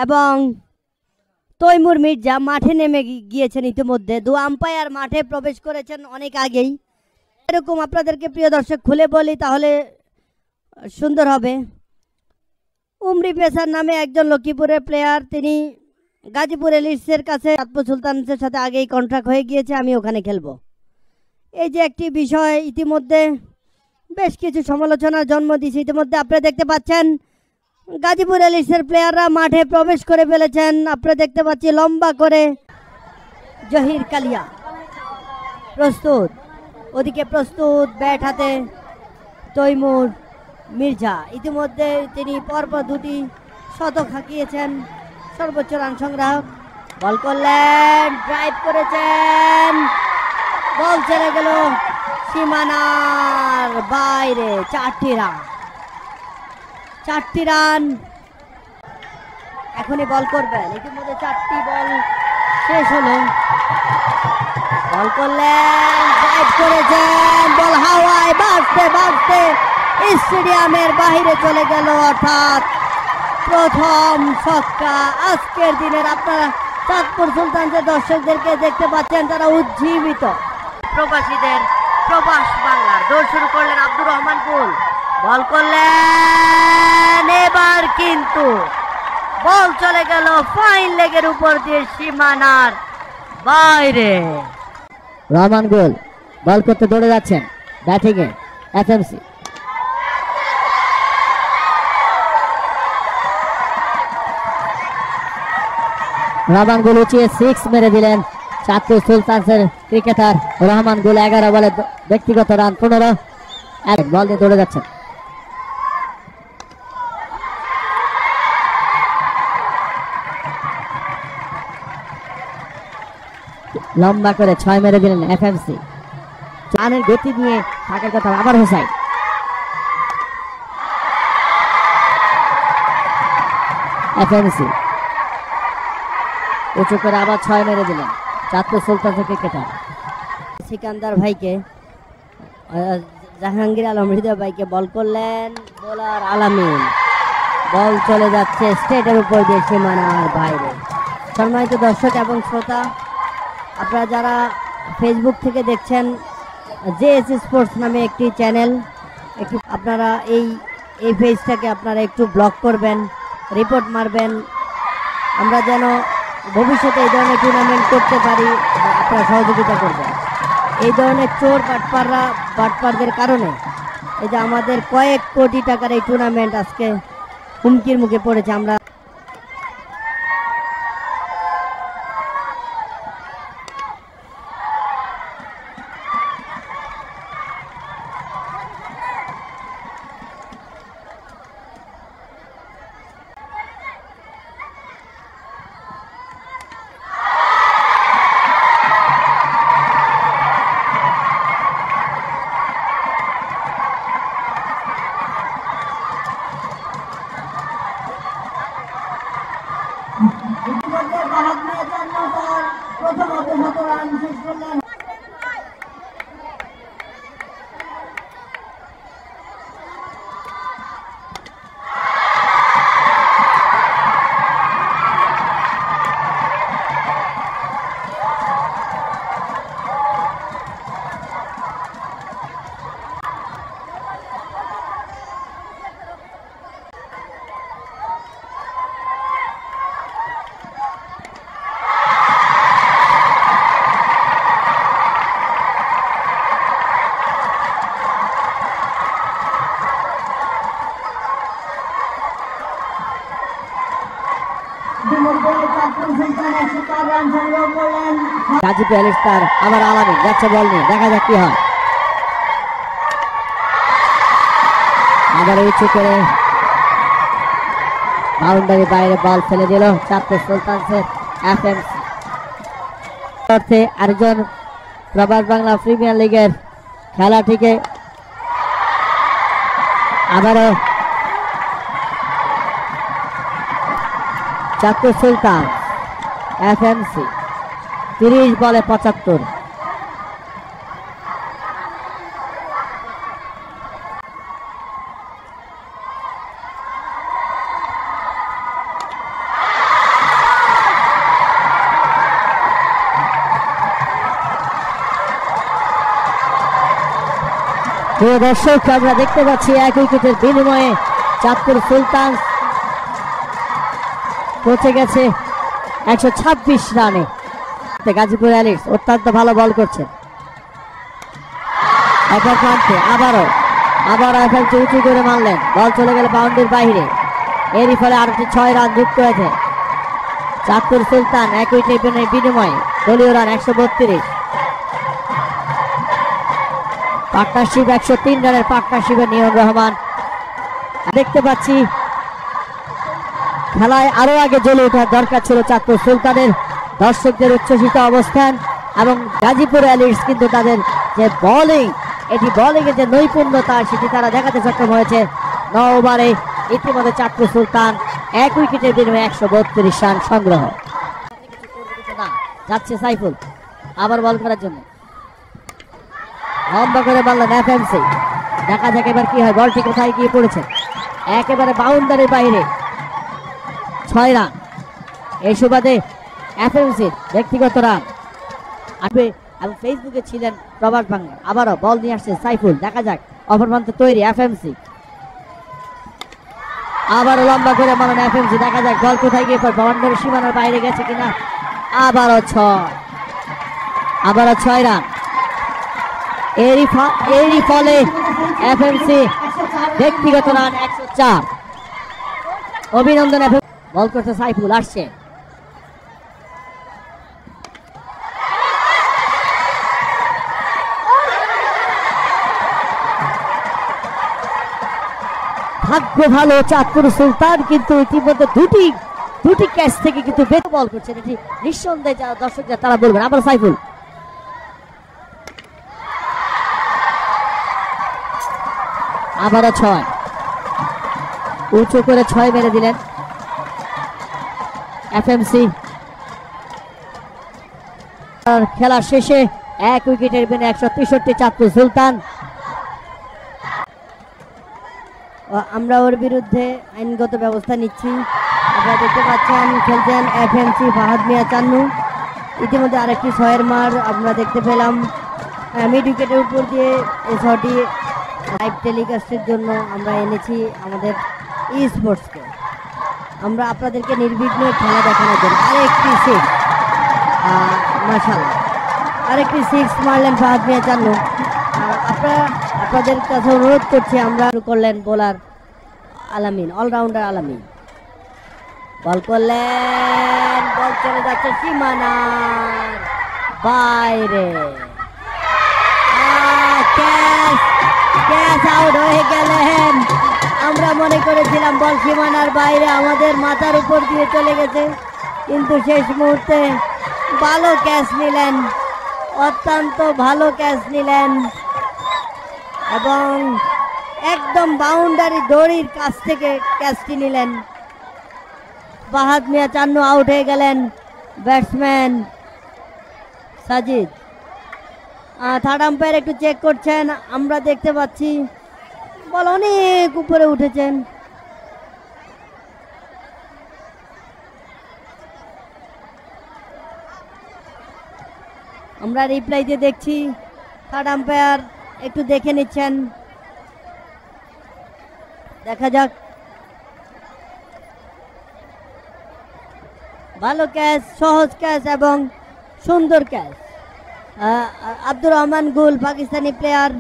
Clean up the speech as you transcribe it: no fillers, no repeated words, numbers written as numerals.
এবং তৈমুর মির্জা মাঠে নেমে গিয়েছেন ইতিমধ্যে। দু আম্পায়ার মাঠে প্রবেশ করেছেন অনেক আগেই। এরকম আপনাদেরকে প্রিয় দর্শক খুলে বলি তাহলে সুন্দর হবে। উমরি পেসার নামে একজন লক্ষ্মীপুরের প্লেয়ার, তিনি গাজীপুর এলিটসের কাছে চাঁদপুর সুলতানসের সাথে আগেই কন্ট্রাক্ট হয়ে গিয়েছে, আমি ওখানে খেলবো। এই যে একটি বিষয় ইতিমধ্যে বেশ কিছু সমালোচনার জন্ম দিয়েছে। ইতিমধ্যে আপনারা দেখতে পাচ্ছেন গাজীপুর এলিটসের প্লেয়াররা মাঠে প্রবেশ করে ফেলেছেন। আপনারা দেখতে পাচ্ছি লম্বা করে জহির কালিয়া প্রস্তুত, ওদিকে প্রস্তুত ব্যাট হাতে তৈমুর মির্জা। ইতিমধ্যে তিনি পরপর দুটি শতক হাঁকিয়েছেন, সর্বোচ্চ রান সংগ্রাহক। বল করলেন, ড্রাইভ করেছেন, বল চলে গেল সীমানার বাইরে। 4টি রান, 4টি রান। এখনই বল করবেন, ইতিমধ্যে 4টি বল শেষ হলো। বল করলেন, ড্রাইভ করেছেন, বল হাওয়ায় বাজতে বাজতে স্টেডিয়ামের বাইরে চলে গেল। অর্থাৎ প্রথম ছক্কা আজকের দিনের। আপনারা চাঁদপুর সুলতানদের দর্শকদেরকে দেখতে পাচ্ছেন, তারা উজ্জীবিত। প্রবাসীদের প্রবাস বাংলার দৌড় শুরু করলেন আব্দুর রহমান কুল। বল করলেন, এবার কিন্তু বল চলে গেল ফাইন লেগের উপর দিয়ে সীমানার বাইরে। রহমান গোল বল করতে দৌড়ে যাচ্ছেন ব্যাটিংয়ে এফএমসি। রহমান গোল উঁচিয়ে 6 মেরে দিলেন চাঁদপুর সুলতানসের ক্রিকেটার রহমান গোল। 11 বলে ব্যক্তিগত রান 15। বল দিয়ে দৌড়ে যাচ্ছেন। লম্বা করে 6 মেরে দিলেন এফএমসি। রানের গতি নিয়ে থাকার কথা আবার হোসাইন। এফএমসি উঁচু করে আবার 6 মেরে দিলেন চাঁদপুর সুলতানসের ক্রিকেটার। সিকান্দার ভাইকে, জাহাঙ্গীর আলম হৃদয় ভাইকে বল করলেন বোলার আলামিন। বল চলে যাচ্ছে স্টেটের উপর দিয়ে সীমানার বাইরে। সম্মানিত দর্শক এবং শ্রোতা, আপনারা যারা ফেসবুক থেকে দেখছেন, জেএস স্পোর্টস নামে একটি চ্যানেল, আপনারা এই পেজটাকে আপনারা একটু ব্লক করবেন, রিপোর্ট মারবেন। আমরা যেন ভবিষ্যতে এই ধরনের টুর্নামেন্ট করতে পারি, আপনারা সহযোগিতা করবেন। এই ধরনের চোর বাটপারদের কারণে এই যে আমাদের কয়েক কোটি টাকার এই টুর্নামেন্ট আজকে হুমকির মুখে পড়েছে। আমরা গাজীপুর এলিটস তার আবার আলামিন যাচ্ছে বল নিয়ে, দেখা যাক কি হয়। আবার উঁচু করে বাউন্ডারি বাইরে বল ফেলে দিল চাঁদপুর সুলতানসের এফএমসি। অর্থে আরেকজন প্রবাস বাংলা প্রিমিয়ার লিগের খেলাটিকে আবারও চাঁদপুর সুলতান এফএমসি 30 বলে 75। প্রিয় দর্শক, আমরা দেখতে পাচ্ছি 1 উইকেটের বিনিময়ে চাঁদপুর সুলতান পৌঁছে গেছে 126 রানে। গাজীপুর অ্যালিটস অত্যন্ত ভালো বল করছে। অপর প্রান্তে আবারও এফএমসি উঁচু করে মারলেন, বল চলে গেল বাউন্ডারির বাইরে। এরই ফলে আরো 6 রান যুক্ত হয়েছে। চাঁদপুর সুলতান 1 উইকেটের বিনিময়ে দলীয় রান 132। পার্টনারশিপ 103 রানের পার্টনারশিপে নিয়ন রহমান। দেখতে পাচ্ছি খেলায় আরো আগে জ্বলে ওঠার দরকার ছিল চাঁদপুর সুলতানের। দর্শকদের উচ্ছ্বসিত অবস্থান এবং গাজীপুর অ্যালিটস কিন্তু তাদের যে বোলিং, এটি বোলিং এর যে নৈপুণ্যতা সেটি তারা দেখাতে সক্ষম হয়েছে। 9 ওভারে ইতিমধ্যে চাঁদপুর সুলতান 1 উইকেটের বিনিময়ে 132 রান সংগ্রহ। যাচ্ছে সাইফুল আবার বল করার জন্য, লম্বা করে বললেন এফএমসি। দেখা যাক এবার কি হয়, বলটি কোথায় গিয়ে পড়েছে। একেবারে বাউন্ডারির বাইরে 6 রান। এই সুবাদে এফএমসির ব্যক্তিগত রান আসবে। এবং ফেসবুকে ছিলেন প্রবাস বাংলা। আবারও বল নিয়ে আসছে সাইফুল, দেখা যাক অপর প্রান্তে তৈরি এফএমসি। আবারও লম্বা করে মারেন এফএমসি, দেখা যাক বল কোথায় গিয়ে পড়ে, বাউন্ডারির সীমানার বাইরে গেছে কিনা। আবারও 6 রান। এরই ফলে এফএমসি ব্যক্তিগত রান 104। অভিনন্দন এফএমসি। বল করছে সাইফুল, আসছে ভাগ্য ভালো চাঁদপুর সুলতান কিন্তু ইতিমধ্যে দুটি ক্যাচ থেকে কিন্তু বেশ বল করছেন। এটি নিঃসন্দেহে যারা দর্শকরা তারা বলবেন। আবার সাইফুল আবারও 6 উঁচু করে 6 মেরে দিলেন এফএমসি। খেলা শেষে 1 উইকেটের বিনিময়ে 163 চাঁদপুর সুলতান। আমরা ওর বিরুদ্ধে আইনগত ব্যবস্থা নিচ্ছি। আপনারা দেখতে পাচ্ছেন খেলছেন এফএমসি ফাহাদ মিয়া চান্নু। ইতিমধ্যে আরেকটি 6-এর মার আমরা দেখতে পেলাম মিড উইকেটের উপর দিয়ে। এই শটটি লাইভ টেলিকাস্টের জন্য আমরা এনেছি আমাদের ই স্পোর্টসকে। আমরা আপনাদেরকে নির্বিঘ্নে খেলা দেখানোর জন্য আরেকটি 6, মাশাআল্লাহ আরেকটি 6 মারলেন ফাহাদ মিয়া চান্নু। আপনাদের কাছে অনুরোধ করছি, আমরা করলেন বোলার আলামিন, অলরাউন্ডার আলামিন। বল করলেন, বল চলে যাচ্ছে সীমানার বাইরে। ক্যাচ আউট হয়ে গেলেন। আমরা মনে করেছিলাম বল সীমানার বাইরে, আমাদের মাথার উপর দিয়ে চলে গেছে, কিন্তু শেষ মুহূর্তে ভালো ক্যাচ নিলেন, অত্যন্ত ভালো ক্যাচ নিলেন এবং একদম বাউন্ডারি দড়ির কাছ থেকে ক্যাচটি নিলেন। ফাহাদ মিয়া চান্নু আউট হয়ে গেলেন। ব্যাটসম্যান সাজিদ। থার্ড আম্পায়ার একটু চেক করছেন, আমরা দেখতে পাচ্ছি বল অনেক উপরে উঠেছেন। আমরা রিপ্লাইতে দেখছি, থার্ড আম্পায়ার একটু দেখে নিচ্ছেন। দেখা যাক। ভালো ক্যাচ, সহজ ক্যাচ এবং সুন্দর ক্যাচ। আব্দুর রহমান গুল পাকিস্তানি প্লেয়ার।